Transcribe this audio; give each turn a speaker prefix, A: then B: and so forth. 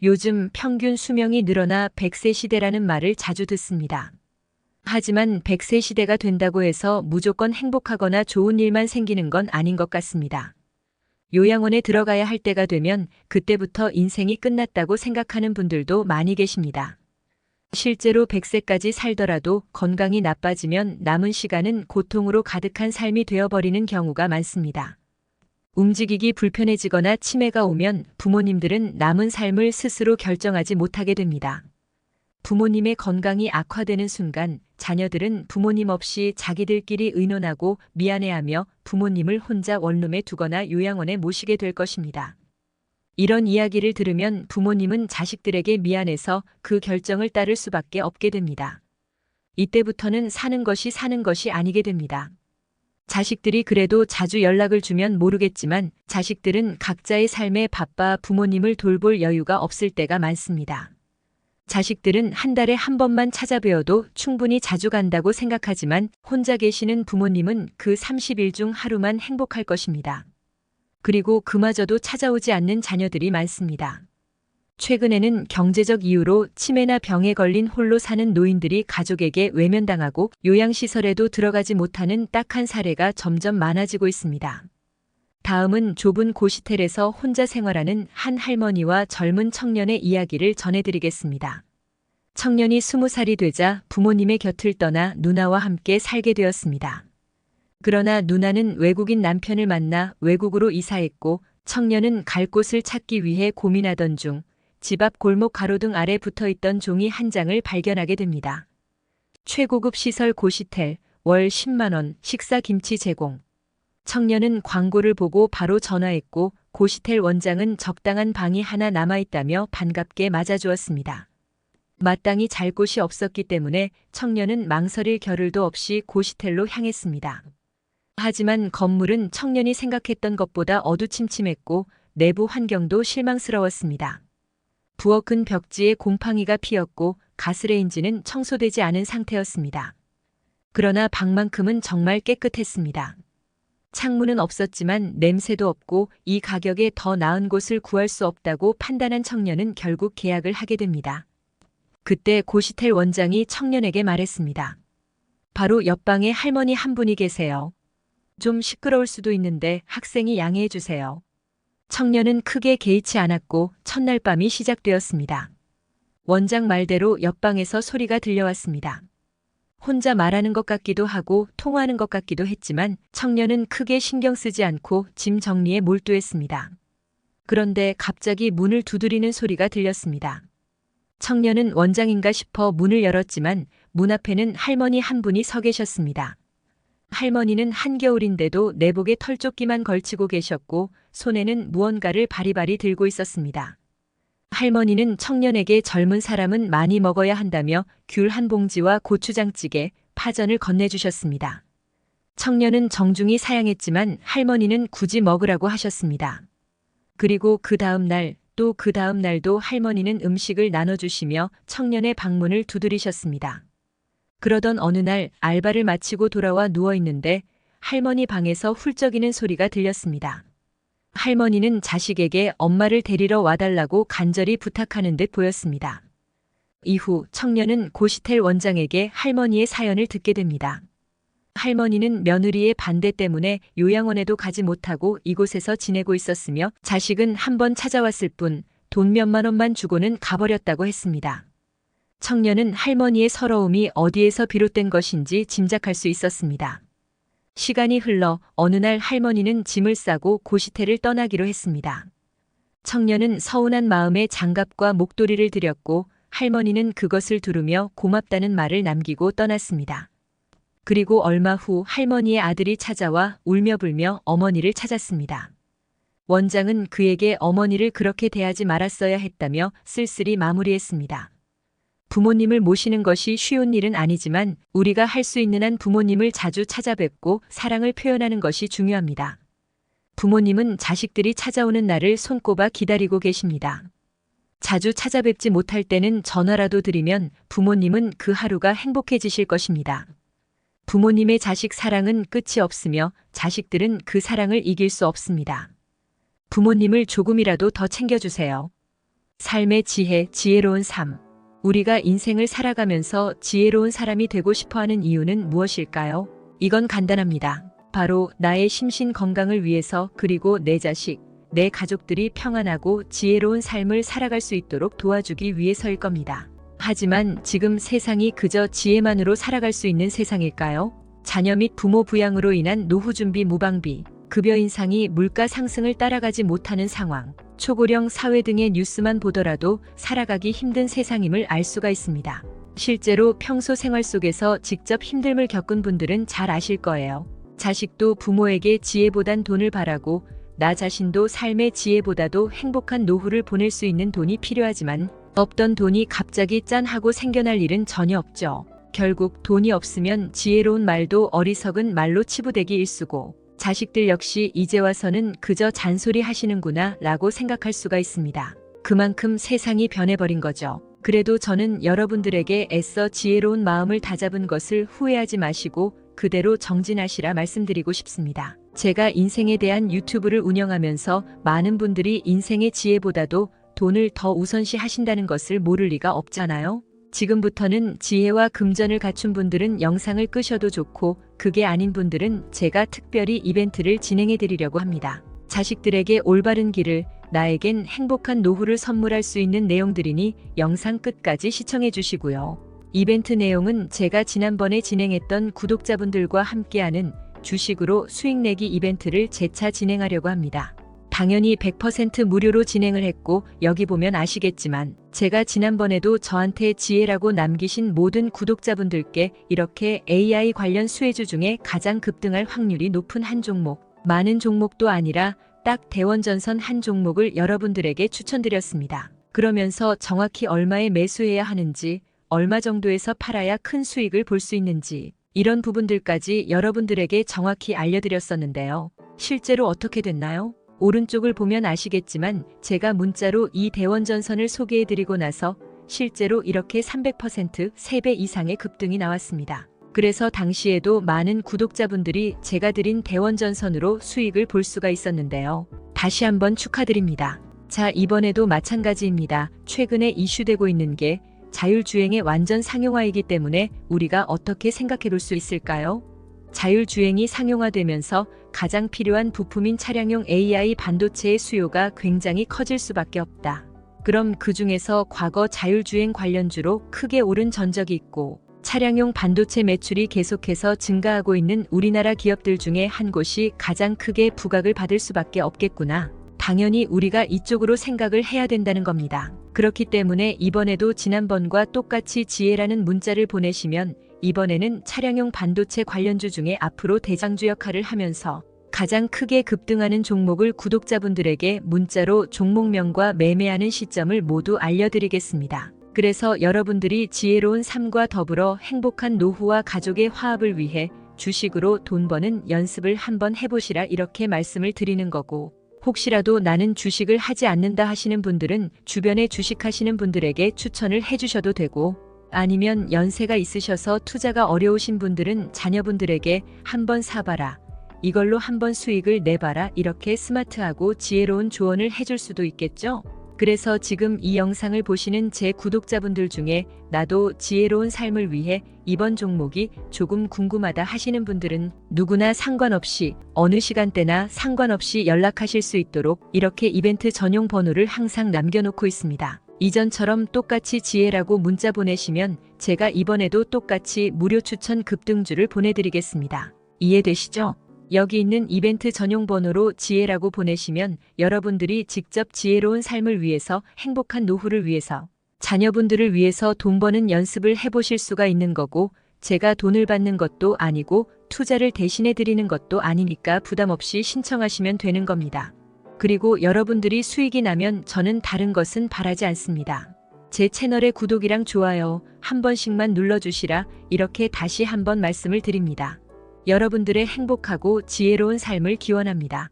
A: 요즘 평균 수명이 늘어나 100세 시대라는 말을 자주 듣습니다. 하지만 100세 시대가 된다고 해서 무조건 행복하거나 좋은 일만 생기는 건 아닌 것 같습니다. 요양원에 들어가야 할 때가 되면 그때부터 인생이 끝났다고 생각하는 분들도 많이 계십니다. 실제로 100세까지 살더라도 건강이 나빠지면 남은 시간은 고통으로 가득한 삶이 되어버리는 경우가 많습니다. 움직이기 불편해지거나 치매가 오면 부모님들은 남은 삶을 스스로 결정하지 못하게 됩니다. 부모님의 건강이 악화되는 순간 자녀들은 부모님 없이 자기들끼리 의논하고 미안해하며 부모님을 혼자 원룸에 두거나 요양원에 모시게 될 것입니다. 이런 이야기를 들으면 부모님은 자식들에게 미안해서 그 결정을 따를 수밖에 없게 됩니다. 이때부터는 사는 것이 아니게 됩니다. 자식들이 그래도 자주 연락을 주면 모르겠지만 자식들은 각자의 삶에 바빠 부모님을 돌볼 여유가 없을 때가 많습니다. 자식들은 한 달에 한 번만 찾아뵈어도 충분히 자주 간다고 생각하지만 혼자 계시는 부모님은 그 30일 중 하루만 행복할 것입니다. 그리고 그마저도 찾아오지 않는 자녀들이 많습니다. 최근에는 경제적 이유로 치매나 병에 걸린 홀로 사는 노인들이 가족에게 외면당하고 요양시설에도 들어가지 못하는 딱한 사례가 점점 많아지고 있습니다. 다음은 좁은 고시텔에서 혼자 생활하는 한 할머니와 젊은 청년의 이야기를 전해드리겠습니다. 청년이 20살이 되자 부모님의 곁을 떠나 누나와 함께 살게 되었습니다. 그러나 누나는 외국인 남편을 만나 외국으로 이사했고 청년은 갈 곳을 찾기 위해 고민하던 중 집 앞 골목 가로등 아래 붙어있던 종이 한 장을 발견하게 됩니다. 최고급 시설 고시텔, 월 10만 원, 식사 김치 제공. 청년은 광고를 보고 바로 전화했고 고시텔 원장은 적당한 방이 하나 남아있다며 반갑게 맞아주었습니다. 마땅히 잘 곳이 없었기 때문에 청년은 망설일 겨를도 없이 고시텔로 향했습니다. 하지만 건물은 청년이 생각했던 것보다 어두침침했고 내부 환경도 실망스러웠습니다. 부엌은 벽지에 곰팡이가 피었고 가스레인지는 청소되지 않은 상태였습니다. 그러나 방만큼은 정말 깨끗했습니다. 창문은 없었지만 냄새도 없고 이 가격에 더 나은 곳을 구할 수 없다고 판단한 청년은 결국 계약을 하게 됩니다. 그때 고시텔 원장이 청년에게 말했습니다. 바로 옆방에 할머니 한 분이 계세요. 좀 시끄러울 수도 있는데 학생이 양해해 주세요. 청년은 크게 개의치 않았고 첫날 밤이 시작되었습니다. 원장 말대로 옆방에서 소리가 들려왔습니다. 혼자 말하는 것 같기도 하고 통화하는 것 같기도 했지만 청년은 크게 신경 쓰지 않고 짐 정리에 몰두했습니다. 그런데 갑자기 문을 두드리는 소리가 들렸습니다. 청년은 원장인가 싶어 문을 열었지만 문 앞에는 할머니 한 분이 서 계셨습니다. 할머니는 한겨울인데도 내복에 털조끼만 걸치고 계셨고 손에는 무언가를 바리바리 들고 있었습니다. 할머니는 청년에게 젊은 사람은 많이 먹어야 한다며 귤 한 봉지와 고추장찌개, 파전을 건네주셨습니다. 청년은 정중히 사양했지만 할머니는 굳이 먹으라고 하셨습니다. 그리고 그 다음 날, 또 그 다음 날도 할머니는 음식을 나눠주시며 청년의 방문을 두드리셨습니다. 그러던 어느 날 알바를 마치고 돌아와 누워있는데 할머니 방에서 훌쩍이는 소리가 들렸습니다. 할머니는 자식에게 엄마를 데리러 와달라고 간절히 부탁하는 듯 보였습니다. 이후 청년은 고시텔 원장에게 할머니의 사연을 듣게 됩니다. 할머니는 며느리의 반대 때문에 요양원에도 가지 못하고 이곳에서 지내고 있었으며 자식은 한 번 찾아왔을 뿐 돈 몇만 원만 주고는 가버렸다고 했습니다. 청년은 할머니의 서러움이 어디에서 비롯된 것인지 짐작할 수 있었습니다. 시간이 흘러 어느 날 할머니는 짐을 싸고 고시텔을 떠나기로 했습니다. 청년은 서운한 마음에 장갑과 목도리를 드렸고 할머니는 그것을 두르며 고맙다는 말을 남기고 떠났습니다. 그리고 얼마 후 할머니의 아들이 찾아와 울며불며 어머니를 찾았습니다. 원장은 그에게 어머니를 그렇게 대하지 말았어야 했다며 쓸쓸히 마무리했습니다. 부모님을 모시는 것이 쉬운 일은 아니지만 우리가 할 수 있는 한 부모님을 자주 찾아뵙고 사랑을 표현하는 것이 중요합니다. 부모님은 자식들이 찾아오는 날을 손꼽아 기다리고 계십니다. 자주 찾아뵙지 못할 때는 전화라도 드리면 부모님은 그 하루가 행복해지실 것입니다. 부모님의 자식 사랑은 끝이 없으며 자식들은 그 사랑을 이길 수 없습니다. 부모님을 조금이라도 더 챙겨주세요. 삶의 지혜, 지혜로운 삶. 우리가 인생을 살아가면서 지혜로운 사람이 되고 싶어 하는 이유는 무엇일까요? 이건 간단합니다. 바로 나의 심신 건강을 위해서, 그리고 내 자식, 내 가족들이 평안하고 지혜로운 삶을 살아갈 수 있도록 도와주기 위해서일 겁니다. 하지만 지금 세상이 그저 지혜만으로 살아갈 수 있는 세상일까요? 자녀 및 부모 부양으로 인한 노후 준비 무방비, 급여 인상이 물가 상승을 따라가지 못하는 상황, 초고령 사회 등의 뉴스만 보더라도 살아가기 힘든 세상임을 알 수가 있습니다. 실제로 평소 생활 속에서 직접 힘듦을 겪은 분들은 잘 아실 거예요. 자식도 부모에게 지혜보단 돈을 바라고, 나 자신도 삶의 지혜보다도 행복한 노후를 보낼 수 있는 돈이 필요하지만 없던 돈이 갑자기 짠 하고 생겨날 일은 전혀 없죠. 결국 돈이 없으면 지혜로운 말도 어리석은 말로 치부되기 일쑤고, 자식들 역시 이제 와서는 그저 잔소리 하시는구나 라고 생각할 수가 있습니다. 그만큼 세상이 변해버린 거죠. 그래도 저는 여러분들에게 애써 지혜로운 마음을 다잡은 것을 후회하지 마시고 그대로 정진하시라 말씀드리고 싶습니다. 제가 인생에 대한 유튜브를 운영하면서 많은 분들이 인생의 지혜보다도 돈을 더 우선시 하신다는 것을 모를 리가 없잖아요. 지금부터는 지혜와 금전을 갖춘 분들은 영상을 끄셔도 좋고, 그게 아닌 분들은 제가 특별히 이벤트를 진행해 드리려고 합니다. 자식들에게 올바른 길을, 나에겐 행복한 노후를 선물할 수 있는 내용들이니 영상 끝까지 시청해 주시고요. 이벤트 내용은 제가 지난번에 진행했던 구독자분들과 함께하는 주식으로 수익 내기 이벤트를 재차 진행하려고 합니다. 당연히 100% 무료로 진행을 했고, 여기 보면 아시겠지만 제가 지난번에도 저한테 지혜라고 남기신 모든 구독자분들께 이렇게 AI 관련 수혜주 중에 가장 급등할 확률이 높은 한 종목, 많은 종목도 아니라 딱 대원전선 한 종목을 여러분들에게 추천드렸습니다. 그러면서 정확히 얼마에 매수해야 하는지, 얼마 정도에서 팔아야 큰 수익을 볼 수 있는지, 이런 부분들까지 여러분들에게 정확히 알려드렸었는데요. 실제로 어떻게 됐나요? 오른쪽을 보면 아시겠지만 제가 문자로 이 대원전선을 소개해드리고 나서 실제로 이렇게 300% 3배 이상의 급등이 나왔습니다. 그래서 당시에도 많은 구독자분들이 제가 드린 대원전선으로 수익을 볼 수가 있었는데요. 다시 한번 축하드립니다. 자, 이번에도 마찬가지입니다. 최근에 이슈되고 있는 게 자율주행의 완전 상용화이기 때문에 우리가 어떻게 생각해 볼 수 있을까요? 자율주행이 상용화되면서 가장 필요한 부품인 차량용 AI 반도체의 수요가 굉장히 커질 수밖에 없다. 그럼 그 중에서 과거 자율주행 관련주로 크게 오른 전적이 있고, 차량용 반도체 매출이 계속해서 증가하고 있는 우리나라 기업들 중에 한 곳이 가장 크게 부각을 받을 수밖에 없겠구나. 당연히 우리가 이쪽으로 생각을 해야 된다는 겁니다. 그렇기 때문에 이번에도 지난번과 똑같이 지혜라는 문자를 보내시면 이번에는 차량용 반도체 관련주 중에 앞으로 대장주 역할을 하면서 가장 크게 급등하는 종목을 구독자분들에게 문자로 종목명과 매매하는 시점을 모두 알려드리겠습니다. 그래서 여러분들이 지혜로운 삶과 더불어 행복한 노후와 가족의 화합을 위해 주식으로 돈 버는 연습을 한번 해보시라 이렇게 말씀을 드리는 거고, 혹시라도 나는 주식을 하지 않는다 하시는 분들은 주변에 주식하시는 분들에게 추천을 해주셔도 되고, 아니면 연세가 있으셔서 투자가 어려우신 분들은 자녀분들에게 한번 사봐라, 이걸로 한번 수익을 내봐라, 이렇게 스마트하고 지혜로운 조언을 해줄 수도 있겠죠? 그래서 지금 이 영상을 보시는 제 구독자분들 중에 나도 지혜로운 삶을 위해 이번 종목이 조금 궁금하다 하시는 분들은 누구나 상관없이 어느 시간대나 상관없이 연락하실 수 있도록 이렇게 이벤트 전용 번호를 항상 남겨놓고 있습니다. 이전처럼 똑같이 지혜라고 문자 보내시면 제가 이번에도 똑같이 무료 추천 급등주를 보내드리겠습니다. 이해되시죠? 여기 있는 이벤트 전용 번호로 지혜라고 보내시면 여러분들이 직접 지혜로운 삶을 위해서, 행복한 노후를 위해서, 자녀분들을 위해서 돈 버는 연습을 해보실 수가 있는 거고, 제가 돈을 받는 것도 아니고 투자를 대신해 드리는 것도 아니니까 부담 없이 신청하시면 되는 겁니다. 그리고 여러분들이 수익이 나면 저는 다른 것은 바라지 않습니다. 제 채널의 구독이랑 좋아요 한 번씩만 눌러주시라 이렇게 다시 한번 말씀을 드립니다. 여러분들의 행복하고 지혜로운 삶을 기원합니다.